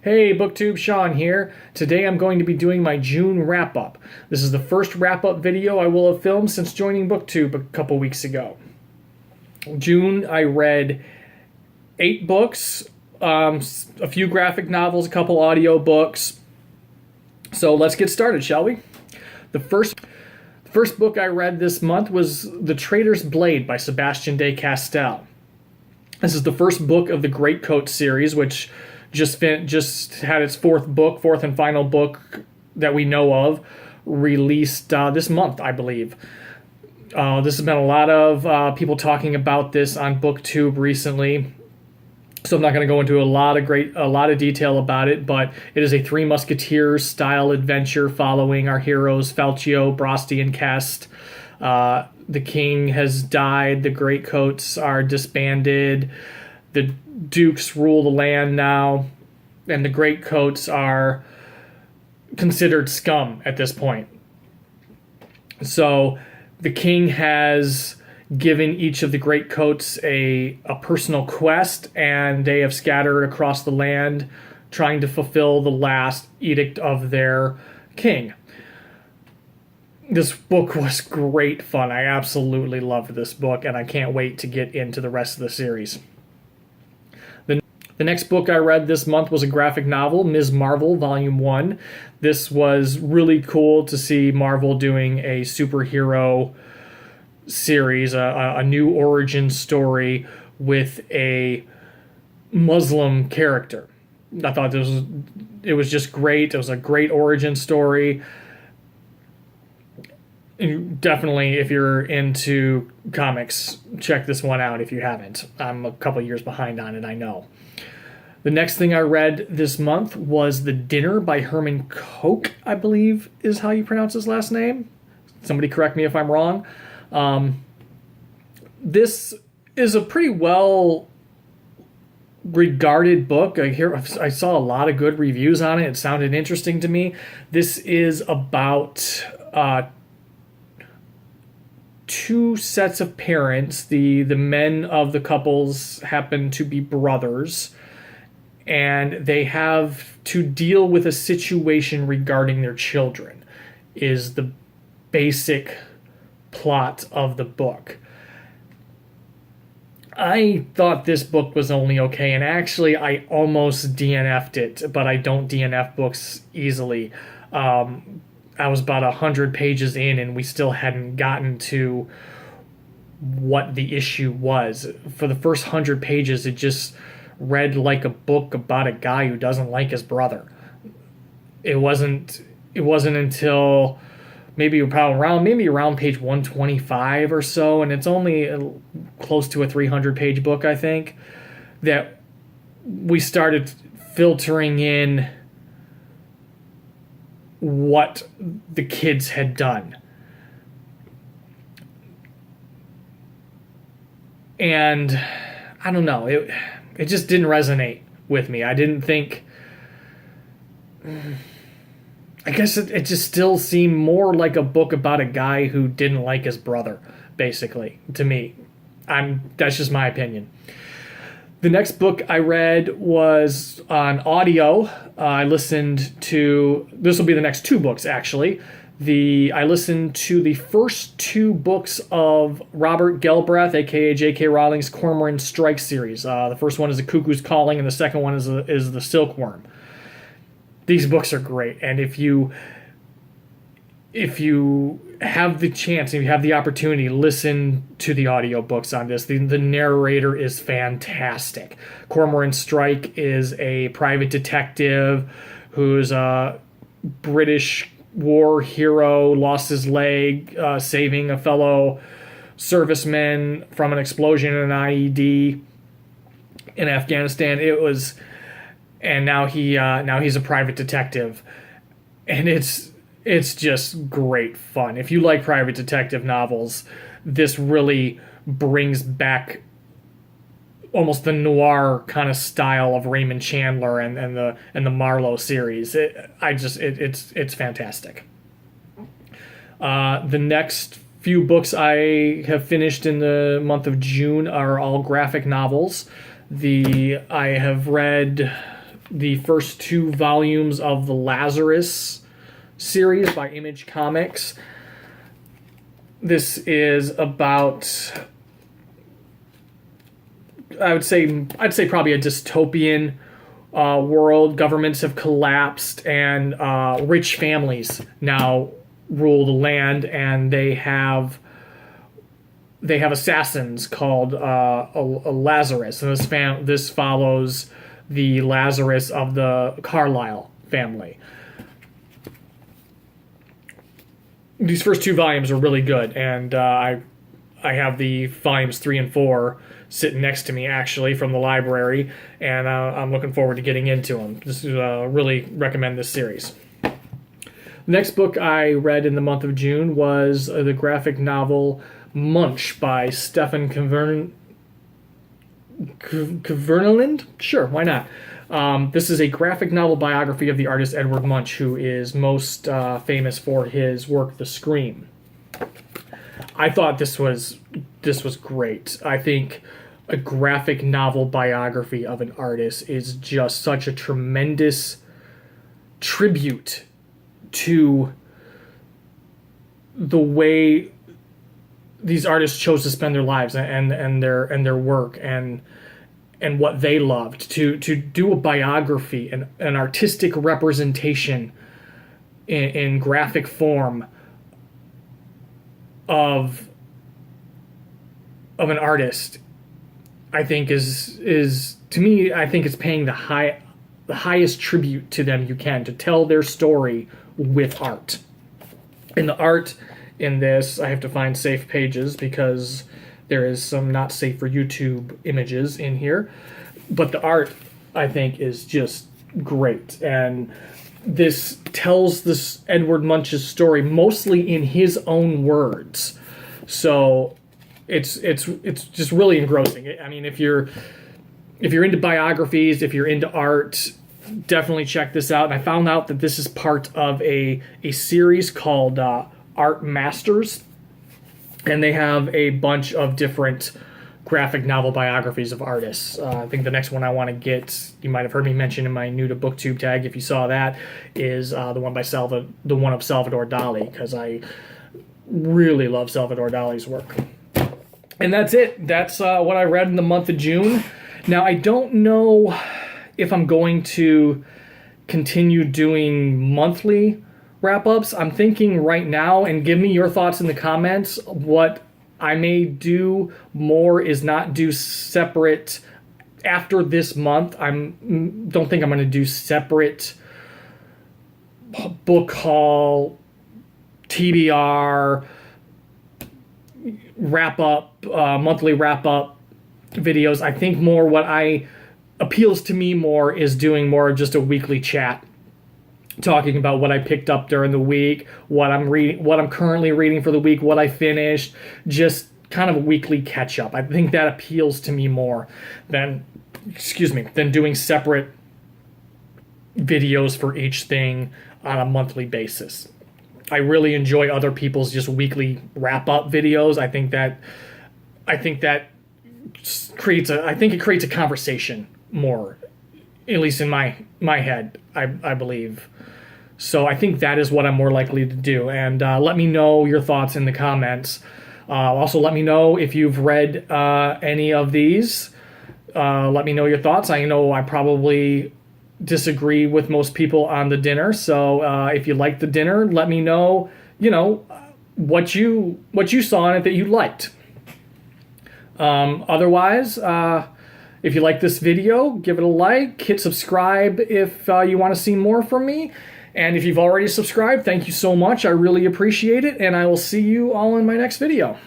Hey, BookTube, Sean here. Today I'm going to be doing my June wrap-up. This is the first wrap-up video I will have filmed since joining BookTube a couple weeks ago. June, I read 8 books, a few graphic novels, a couple audio books. So let's get started, shall we? The first book I read this month was The Traitor's Blade by Sebastian de Castell. This is the first book of the Greatcoat series, which just had its fourth and final book that we know of, released this month, I believe. This has been a lot of people talking about this on BookTube recently, so I'm not going to go into a lot of detail about it. But it is a Three Musketeers style adventure following our heroes Falcio, Brosti, and Kest. The king has died. The Greatcoats are disbanded. The dukes rule the land now, and the Greatcoats are considered scum at this point. So the king has given each of the Greatcoats a personal quest, and they have scattered across the land trying to fulfill the last edict of their king. This book was great fun. I absolutely loved this book, and I can't wait to get into the rest of the series. The next book I read this month was a graphic novel, Ms. Marvel, Volume 1. This was really cool to see Marvel doing a superhero series, a new origin story with a Muslim character. I thought it was just great. It was a great origin story. And definitely, if you're into comics, check this one out if you haven't. I'm a couple years behind on it, I know. The next thing I read this month was The Dinner by Herman Koch, I believe is how you pronounce his last name. Somebody correct me if I'm wrong. This is a pretty well regarded book. I saw a lot of good reviews on it. It sounded interesting to me. This is about two sets of parents. The men of the couples happen to be brothers, and they have to deal with a situation regarding their children, is the basic plot of the book. I thought this book was only okay, and actually I almost DNF'd it, but I don't DNF books easily. I was about 100 pages in, and we still hadn't gotten to what the issue was. For the first 100 pages, it just read like a book about a guy who doesn't like his brother. It wasn't until maybe around page 125 or so, and it's only close to a 300-page book, I think, that we started filtering in what the kids had done. And I don't know, it just didn't resonate with me. I didn't think... I guess it just still seemed more like a book about a guy who didn't like his brother, basically, to me. That's just my opinion. The next book I read was on audio. I listened to... This will be the next 2 books, actually. I listened to the first 2 books of Robert Galbraith, a.k.a. J.K. Rowling's Cormoran Strike series. The first one is The Cuckoo's Calling, and the second one is The Silkworm. These books are great, and if you have the chance, if you have the opportunity, listen to the audiobooks on this. The narrator is fantastic. Cormoran Strike is a private detective who's a British war hero, lost his leg saving a fellow serviceman from an explosion in an IED in Afghanistan. And now he's a private detective, and it's just great fun. If you like private detective novels, this really brings back almost the noir kind of style of Raymond Chandler and the Marlowe series. It's fantastic. The next few books I have finished in the month of June are all graphic novels. I have read the first 2 volumes of the Lazarus series by Image Comics. This is about, I'd say probably a dystopian world. Governments have collapsed, and rich families now rule the land, and they have assassins called a Lazarus, and this follows the Lazarus of the Carlisle family. These first 2 volumes are really good, and I have the volumes 3 and 4 sitting next to me, actually, from the library, and I'm looking forward to getting into them. Just really recommend this series. The next book I read in the month of June was the graphic novel Munch by Stefan Kverneland? Sure, why not? This is a graphic novel biography of the artist Edward Munch, who is most famous for his work The Scream. I thought this was great. I think a graphic novel biography of an artist is just such a tremendous tribute to the way these artists chose to spend their lives and their work and what they loved. To do a biography, an artistic representation in graphic form of an artist, I think is to me, I think it's paying the highest tribute to them you can, to tell their story with art. And the art in this, I have to find safe pages because there is some not safe for YouTube images in here, but the art, I think, is just great. And this tells this Edward Munch's story mostly in his own words, so it's just really engrossing. I mean, if you're into biographies, if you're into art, definitely check this out. And I found out that this is part of a series called Art Masters, and they have a bunch of different graphic novel biographies of artists. I think the next one I want to get, you might have heard me mention in my new to booktube tag, if you saw that, is the one of Salvador Dali, because I really love Salvador Dali's work. And that's it. That's what I read in the month of June. Now, I don't know if I'm going to continue doing monthly wrap-ups. I'm thinking right now, and give me your thoughts in the comments, what I may do more is not do separate after this month. Don't think I'm going to do separate book haul, TBR, wrap-up, monthly wrap-up videos. I think more what appeals to me more is doing more of just a weekly chat, talking about what I picked up during the week, what I'm reading, what I'm currently reading for the week, what I finished, just kind of a weekly catch up. I think that appeals to me more than doing separate videos for each thing on a monthly basis. I really enjoy other people's just weekly wrap up videos. I think that creates a conversation more, at least in my head, I believe. So I think that is what I'm more likely to do. And let me know your thoughts in the comments. Also, let me know if you've read any of these. Let me know your thoughts. I know I probably disagree with most people on the dinner. So if you liked the dinner, let me know, what you saw in it that you liked. Otherwise, if you like this video, give it a like, hit subscribe if you want to see more from me. And if you've already subscribed, thank you so much. I really appreciate it, and I will see you all in my next video.